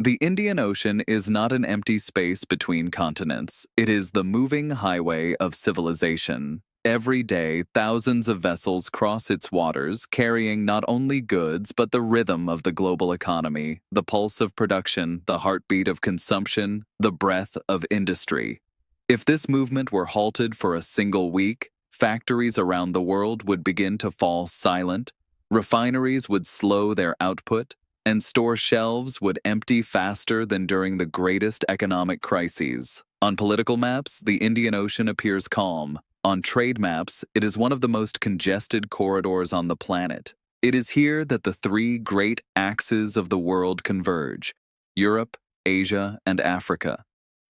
The Indian Ocean is not an empty space between continents. It is the moving highway of civilization. Every day, thousands of vessels cross its waters, carrying not only goods but the rhythm of the global economy, the pulse of production, the heartbeat of consumption, the breath of industry. If this movement were halted for a single week, factories around the world would begin to fall silent, refineries would slow their output, and store shelves would empty faster than during the greatest economic crises. On political maps, the Indian Ocean appears calm. On trade maps, it is one of the most congested corridors on the planet. It is here that the three great axes of the world converge: Europe, Asia, and Africa.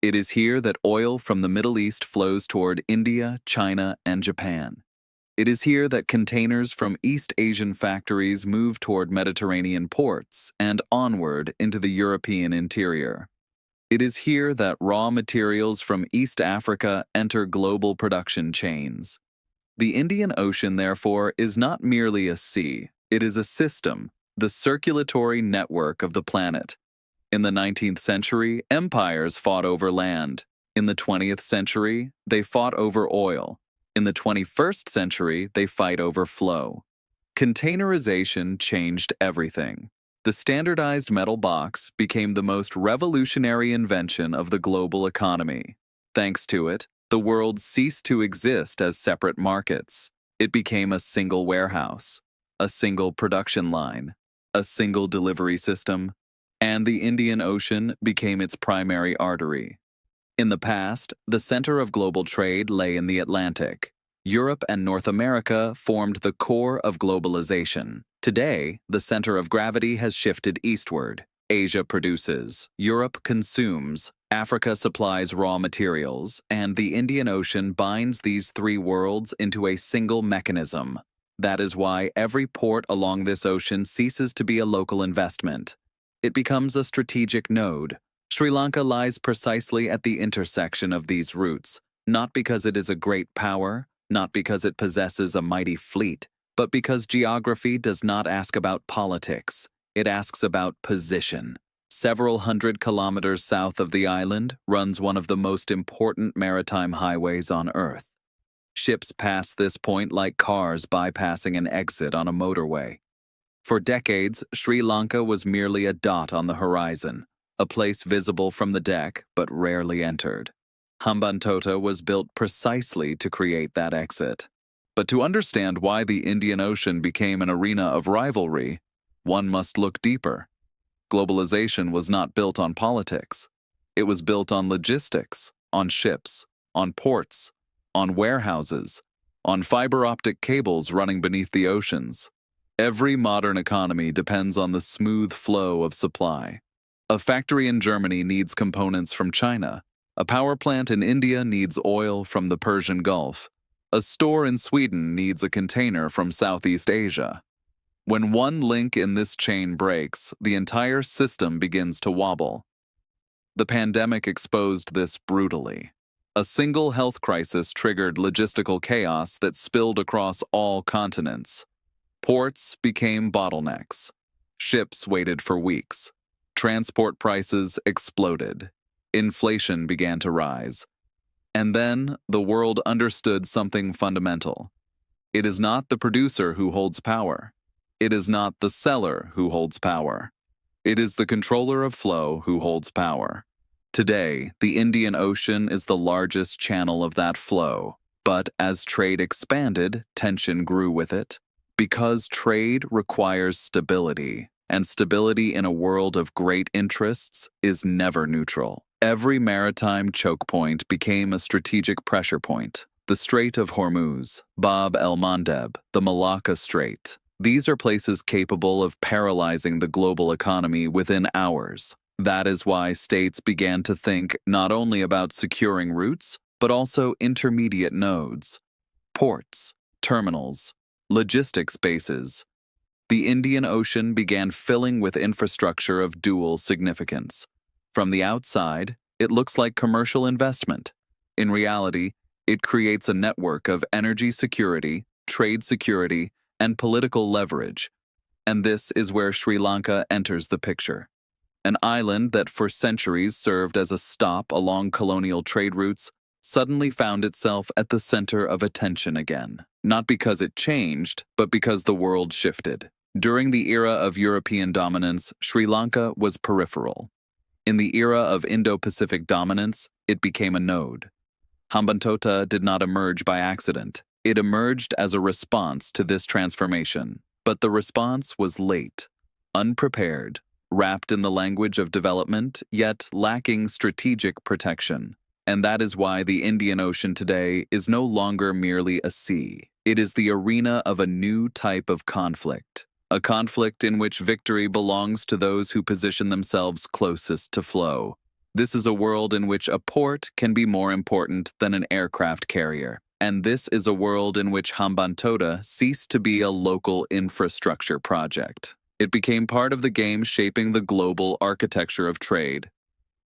It is here that oil from the Middle East flows toward India, China, and Japan. It is here that containers from East Asian factories move toward Mediterranean ports and onward into the European interior. It is here that raw materials from East Africa enter global production chains. The Indian Ocean, therefore, is not merely a sea. It is a system, the circulatory network of the planet. In the 19th century, empires fought over land. In the 20th century, they fought over oil. In the 21st century, they fight over flow. Containerization changed everything. The standardized metal box became the most revolutionary invention of the global economy. Thanks to it, the world ceased to exist as separate markets. It became a single warehouse, a single production line, a single delivery system, and the Indian Ocean became its primary artery. In the past, the center of global trade lay in the Atlantic. Europe and North America formed the core of globalization. Today, the center of gravity has shifted eastward. Asia produces, Europe consumes, Africa supplies raw materials, and the Indian Ocean binds these three worlds into a single mechanism. That is why every port along this ocean ceases to be a local investment. It becomes a strategic node. Sri Lanka lies precisely at the intersection of these routes, not because it is a great power, not because it possesses a mighty fleet, but because geography does not ask about politics. It asks about position. Several hundred kilometers south of the island runs one of the most important maritime highways on Earth. Ships pass this point like cars bypassing an exit on a motorway. For decades, Sri Lanka was merely a dot on the horizon, a place visible from the deck but rarely entered. Hambantota was built precisely to create that exit. But to understand why the Indian Ocean became an arena of rivalry, one must look deeper. Globalization was not built on politics. It was built on logistics, on ships, on ports, on warehouses, on fiber optic cables running beneath the oceans. Every modern economy depends on the smooth flow of supply. A factory in Germany needs components from China. A power plant in India needs oil from the Persian Gulf. A store in Sweden needs a container from Southeast Asia. When one link in this chain breaks, the entire system begins to wobble. The pandemic exposed this brutally. A single health crisis triggered logistical chaos that spilled across all continents. Ports became bottlenecks. Ships waited for weeks. Transport prices exploded. Inflation began to rise. And then the world understood something fundamental. It is not the producer who holds power. It is not the seller who holds power. It is the controller of flow who holds power. Today, the Indian Ocean is the largest channel of that flow. But as trade expanded, tension grew with it. Because trade requires stability, and stability in a world of great interests is never neutral. Every maritime choke point became a strategic pressure point. The Strait of Hormuz, Bab el-Mandeb, the Malacca Strait. These are places capable of paralyzing the global economy within hours. That is why states began to think not only about securing routes, but also intermediate nodes, ports, terminals, logistics bases. The Indian Ocean began filling with infrastructure of dual significance. From the outside, it looks like commercial investment. In reality, it creates a network of energy security, trade security, and political leverage. And this is where Sri Lanka enters the picture. An island that for centuries served as a stop along colonial trade routes suddenly found itself at the center of attention again. Not because it changed, but because the world shifted. During the era of European dominance, Sri Lanka was peripheral. In the era of Indo-Pacific dominance, it became a node. Hambantota did not emerge by accident. It emerged as a response to this transformation. But the response was late, unprepared, wrapped in the language of development, yet lacking strategic protection. And that is why the Indian Ocean today is no longer merely a sea. It is the arena of a new type of conflict. A conflict in which victory belongs to those who position themselves closest to flow. This is a world in which a port can be more important than an aircraft carrier. And this is a world in which Hambantota ceased to be a local infrastructure project. It became part of the game shaping the global architecture of trade.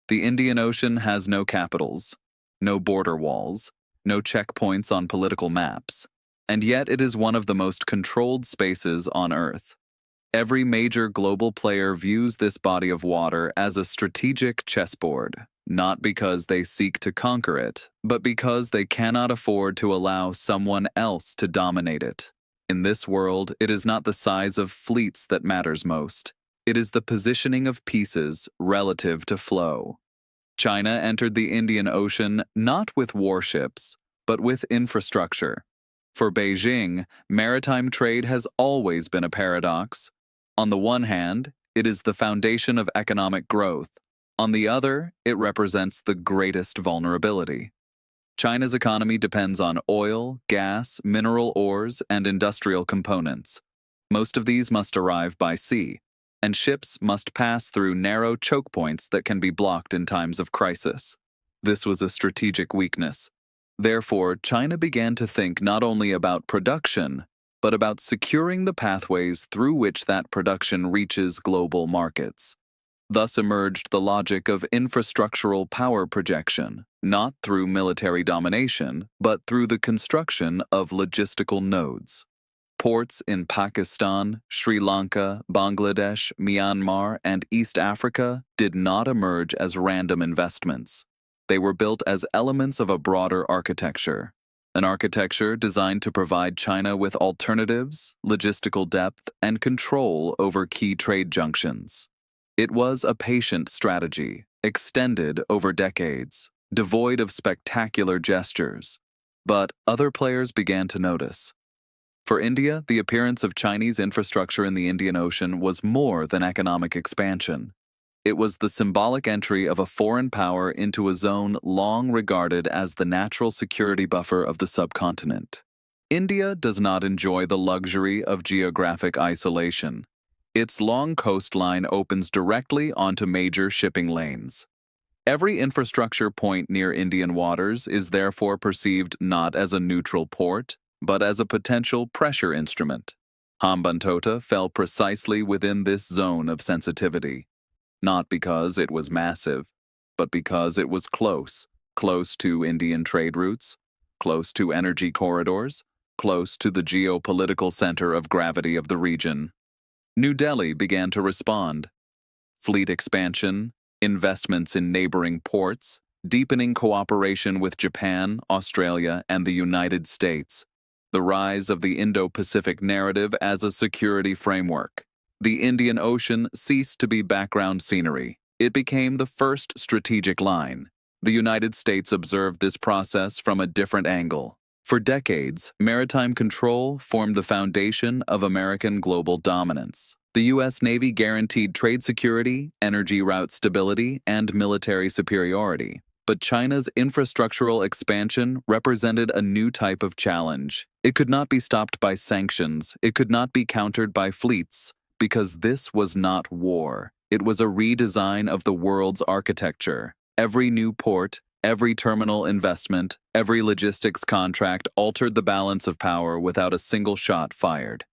The Indian Ocean has no capitals, no border walls, no checkpoints on political maps, and yet it is one of the most controlled spaces on Earth. Every major global player views this body of water as a strategic chessboard, not because they seek to conquer it, but because they cannot afford to allow someone else to dominate it. In this world, it is not the size of fleets that matters most. It is the positioning of pieces relative to flow. China entered the Indian Ocean not with warships, but with infrastructure. For Beijing, maritime trade has always been a paradox. On the one hand, it is the foundation of economic growth. On the other, it represents the greatest vulnerability. China's economy depends on oil, gas, mineral ores, and industrial components. Most of these must arrive by sea, and ships must pass through narrow choke points that can be blocked in times of crisis. This was a strategic weakness. Therefore, China began to think not only about production, but about securing the pathways through which that production reaches global markets. Thus emerged the logic of infrastructural power projection, not through military domination, but through the construction of logistical nodes. Ports in Pakistan, Sri Lanka, Bangladesh, Myanmar, and East Africa did not emerge as random investments. They were built as elements of a broader architecture, an architecture designed to provide China with alternatives, logistical depth, and control over key trade junctions. It was a patient strategy, extended over decades, devoid of spectacular gestures. But other players began to notice. For India, the appearance of Chinese infrastructure in the Indian Ocean was more than economic expansion. It was the symbolic entry of a foreign power into a zone long regarded as the natural security buffer of the subcontinent. India does not enjoy the luxury of geographic isolation. Its long coastline opens directly onto major shipping lanes. Every infrastructure point near Indian waters is therefore perceived not as a neutral port, but as a potential pressure instrument. Hambantota fell precisely within this zone of sensitivity, not because it was massive, but because it was close to Indian trade routes, close to energy corridors, close to the geopolitical center of gravity of the region. New Delhi began to respond. Fleet expansion, investments in neighboring ports, deepening cooperation with Japan, Australia, and the United States. The rise of the Indo-Pacific narrative as a security framework. The Indian Ocean ceased to be background scenery. It became the first strategic line. The United States observed this process from a different angle. For decades, maritime control formed the foundation of American global dominance. The U.S. Navy guaranteed trade security, energy route stability, and military superiority. But China's infrastructural expansion represented a new type of challenge. It could not be stopped by sanctions. It could not be countered by fleets, because this was not war. It was a redesign of the world's architecture. Every new port, every terminal investment, every logistics contract altered the balance of power without a single shot fired.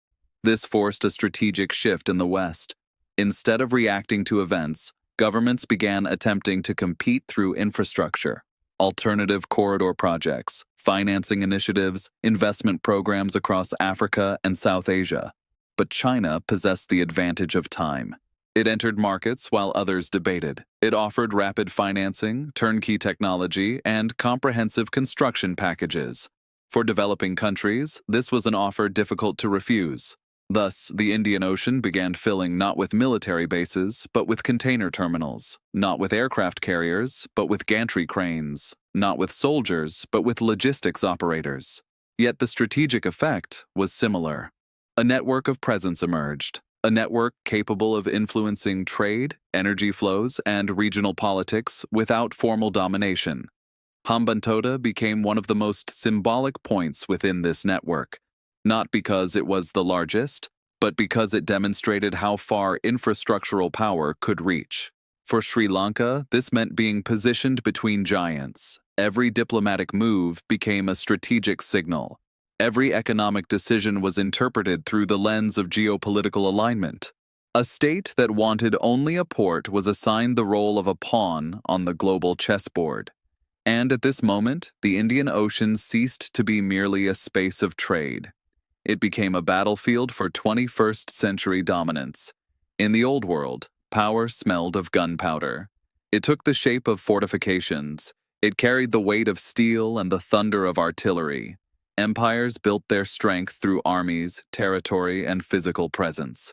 This forced a strategic shift in the West. Instead of reacting to events, governments began attempting to compete through infrastructure, alternative corridor projects, financing initiatives, investment programs across Africa and South Asia. But China possessed the advantage of time. It entered markets while others debated. It offered rapid financing, turnkey technology, and comprehensive construction packages. For developing countries, this was an offer difficult to refuse. Thus, the Indian Ocean began filling not with military bases, but with container terminals, not with aircraft carriers, but with gantry cranes, not with soldiers, but with logistics operators. Yet the strategic effect was similar. A network of presence emerged, a network capable of influencing trade, energy flows, and regional politics without formal domination. Hambantota became one of the most symbolic points within this network, not because it was the largest, but because it demonstrated how far infrastructural power could reach. For Sri Lanka, this meant being positioned between giants. Every diplomatic move became a strategic signal. Every economic decision was interpreted through the lens of geopolitical alignment. A state that wanted only a port was assigned the role of a pawn on the global chessboard. And at this moment, the Indian Ocean ceased to be merely a space of trade. It became a battlefield for 21st century dominance. In the Old World, power smelled of gunpowder. It took the shape of fortifications. It carried the weight of steel and the thunder of artillery. Empires built their strength through armies, territory, and physical presence.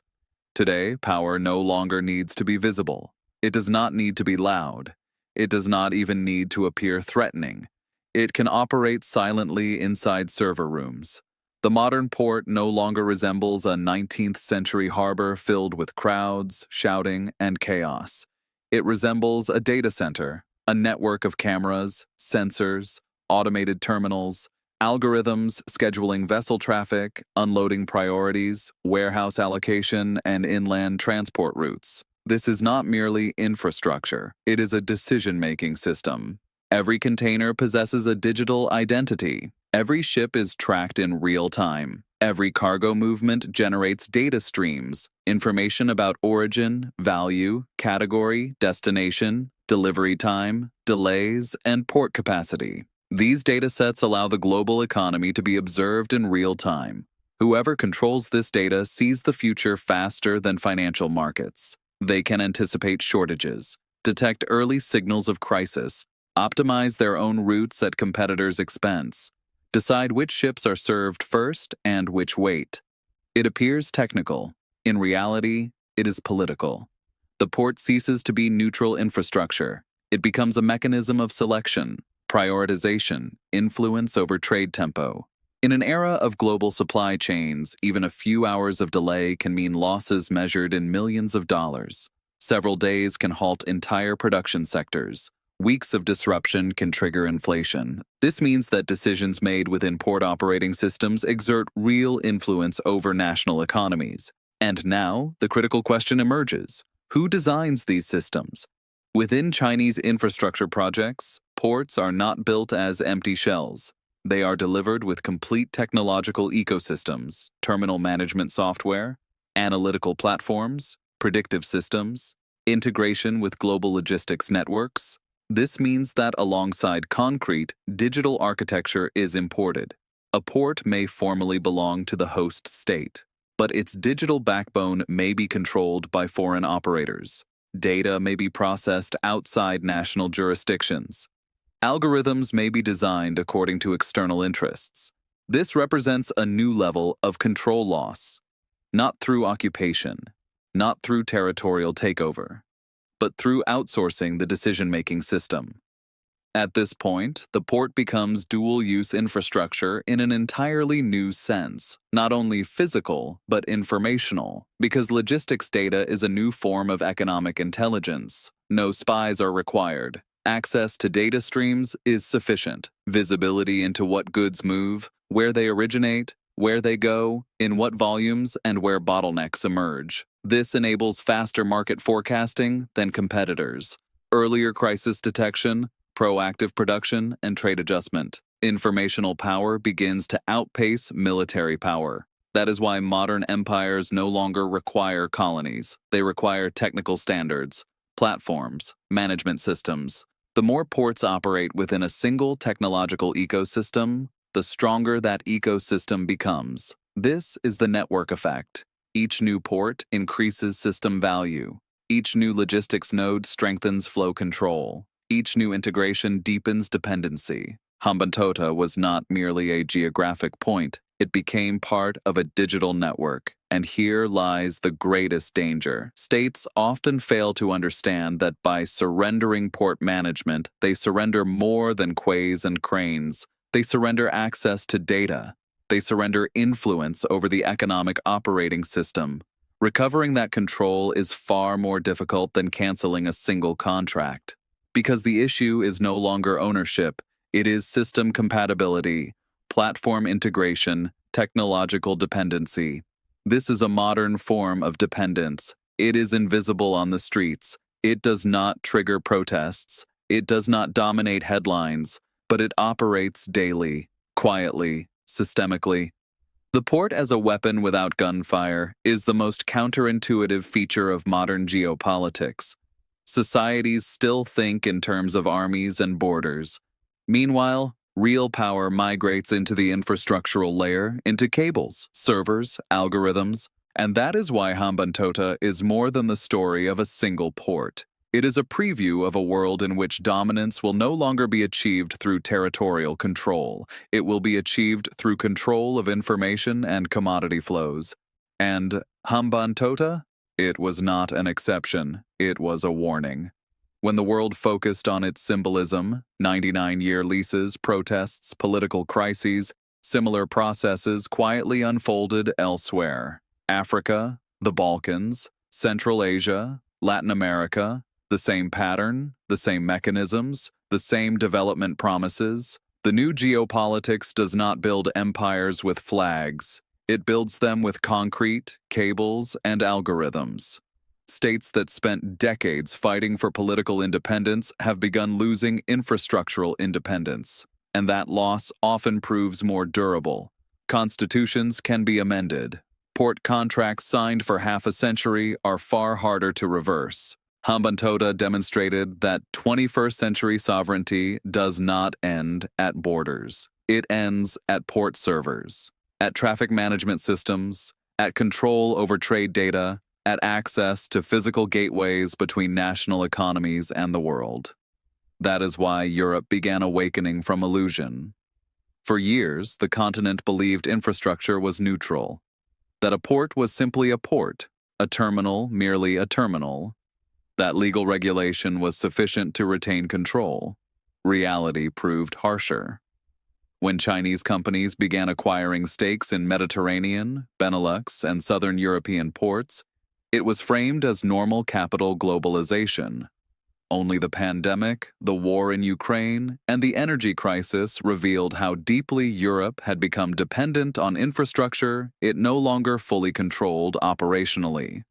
Today, power no longer needs to be visible. It does not need to be loud. It does not even need to appear threatening. It can operate silently inside server rooms. The modern port no longer resembles a 19th century harbor filled with crowds, shouting, and chaos. It resembles a data center, a network of cameras, sensors, automated terminals, algorithms scheduling vessel traffic, unloading priorities, warehouse allocation, and inland transport routes. This is not merely infrastructure, it is a decision-making system. Every container possesses a digital identity. Every ship is tracked in real time. Every cargo movement generates data streams, information about origin, value, category, destination, delivery time, delays, and port capacity. These datasets allow the global economy to be observed in real time. Whoever controls this data sees the future faster than financial markets. They can anticipate shortages, detect early signals of crisis, optimize their own routes at competitors' expense, decide which ships are served first and which wait. It appears technical. In reality, it is political. The port ceases to be neutral infrastructure. It becomes a mechanism of selection, prioritization, influence over trade tempo. In an era of global supply chains, even a few hours of delay can mean losses measured in millions of dollars. Several days can halt entire production sectors. Weeks of disruption can trigger inflation. This means that decisions made within port operating systems exert real influence over national economies. And now, the critical question emerges. Who designs these systems? Within Chinese infrastructure projects, ports are not built as empty shells. They are delivered with complete technological ecosystems, terminal management software, analytical platforms, predictive systems, integration with global logistics networks. This means that alongside concrete, digital architecture is imported. A port may formally belong to the host state, but its digital backbone may be controlled by foreign operators. Data may be processed outside national jurisdictions. Algorithms may be designed according to external interests. This represents a new level of control loss, not through occupation, not through territorial takeover, but through outsourcing the decision-making system. At this point, the port becomes dual-use infrastructure in an entirely new sense, not only physical, but informational, because logistics data is a new form of economic intelligence. No spies are required. Access to data streams is sufficient. Visibility into what goods move, where they originate, where they go, in what volumes, and where bottlenecks emerge. This enables faster market forecasting than competitors, earlier crisis detection, proactive production, and trade adjustment. Informational power begins to outpace military power. That is why modern empires no longer require colonies. They require technical standards, platforms, management systems. The more ports operate within a single technological ecosystem, the stronger that ecosystem becomes. This is the network effect. Each new port increases system value. Each new logistics node strengthens flow control. Each new integration deepens dependency. Hambantota was not merely a geographic point, it became part of a digital network. And here lies the greatest danger. States often fail to understand that by surrendering port management, they surrender more than quays and cranes. They surrender access to data. They surrender influence over the economic operating system. Recovering that control is far more difficult than canceling a single contract. Because the issue is no longer ownership, it is system compatibility, platform integration, technological dependency. This is a modern form of dependence. It is invisible on the streets. It does not trigger protests. It does not dominate headlines, but it operates daily, quietly, systemically. The port as a weapon without gunfire is the most counterintuitive feature of modern geopolitics. Societies still think in terms of armies and borders. Meanwhile, real power migrates into the infrastructural layer, into cables, servers, algorithms, and that is why Hambantota is more than the story of a single port. It is a preview of a world in which dominance will no longer be achieved through territorial control. It will be achieved through control of information and commodity flows. And Hambantota? It was not an exception. It was a warning. When the world focused on its symbolism, 99-year leases, protests, political crises, similar processes quietly unfolded elsewhere. Africa, the Balkans, Central Asia, Latin America, the same pattern, the same mechanisms, the same development promises. The new geopolitics does not build empires with flags. It builds them with concrete, cables, and algorithms. States that spent decades fighting for political independence have begun losing infrastructural independence, and that loss often proves more durable. Constitutions can be amended. Port contracts signed for half a century are far harder to reverse. Hambantota demonstrated that 21st century sovereignty does not end at borders. It ends at port servers, at traffic management systems, at control over trade data, at access to physical gateways between national economies and the world. That is why Europe began awakening from illusion. For years, the continent believed infrastructure was neutral, that a port was simply a port, a terminal merely a terminal, that legal regulation was sufficient to retain control. Reality proved harsher. When Chinese companies began acquiring stakes in Mediterranean, Benelux, and Southern European ports, it was framed as normal capital globalization. Only the pandemic, the war in Ukraine, and the energy crisis revealed how deeply Europe had become dependent on infrastructure it no longer fully controlled operationally.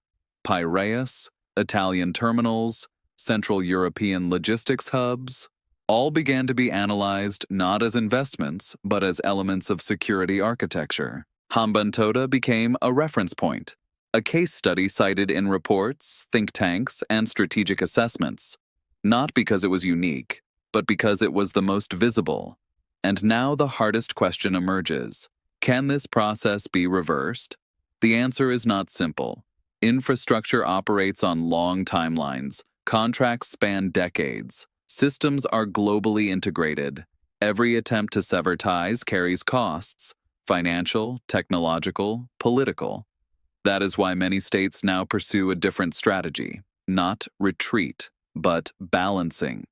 Piraeus, Italian terminals, Central European logistics hubs, all began to be analyzed not as investments, but as elements of security architecture. Hambantota became a reference point, a case study cited in reports, think tanks, and strategic assessments, not because it was unique, but because it was the most visible. And now the hardest question emerges. Can this process be reversed? The answer is not simple. Infrastructure operates on long timelines. Contracts span decades. Systems are globally integrated. Every attempt to sever ties carries costs, financial, technological, political. That is why many states now pursue a different strategy, not retreat, but balancing,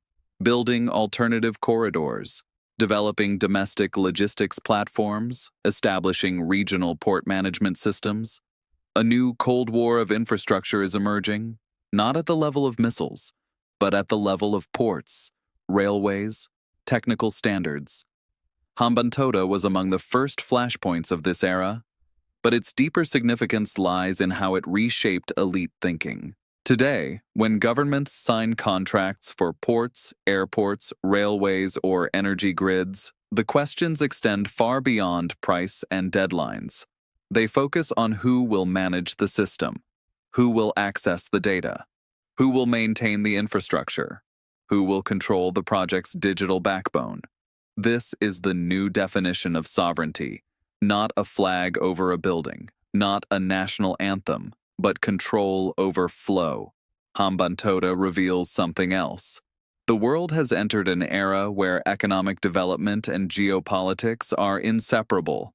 building alternative corridors, developing domestic logistics platforms, establishing regional port management systems. A new Cold War of infrastructure is emerging, not at the level of missiles, but at the level of ports, railways, technical standards. Hambantota was among the first flashpoints of this era, but its deeper significance lies in how it reshaped elite thinking. Today, when governments sign contracts for ports, airports, railways, or energy grids, the questions extend far beyond price and deadlines. They focus on who will manage the system, who will access the data, who will maintain the infrastructure, who will control the project's digital backbone. This is the new definition of sovereignty, not a flag over a building, not a national anthem, but control over flow. Hambantota reveals something else. The world has entered an era where economic development and geopolitics are inseparable.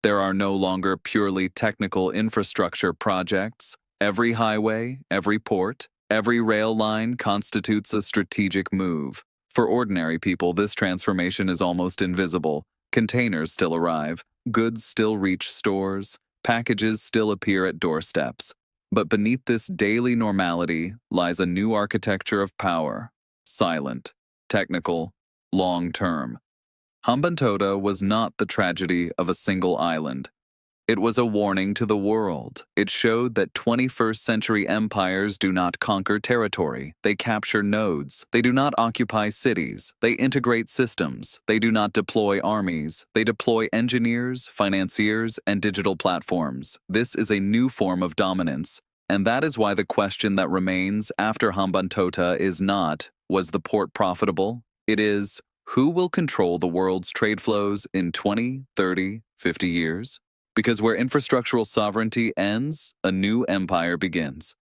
There are no longer purely technical infrastructure projects. Every highway, every port, every rail line constitutes a strategic move. For ordinary people, this transformation is almost invisible. Containers still arrive, goods still reach stores, packages still appear at doorsteps. But beneath this daily normality lies a new architecture of power, silent, technical, long-term. Hambantota was not the tragedy of a single island. It was a warning to the world. It showed that 21st century empires do not conquer territory. They capture nodes. They do not occupy cities. They integrate systems. They do not deploy armies. They deploy engineers, financiers, and digital platforms. This is a new form of dominance. And that is why the question that remains after Hambantota is not, was the port profitable? It is, who will control the world's trade flows in 20, 30, 50 years? Because where infrastructural sovereignty ends, a new empire begins.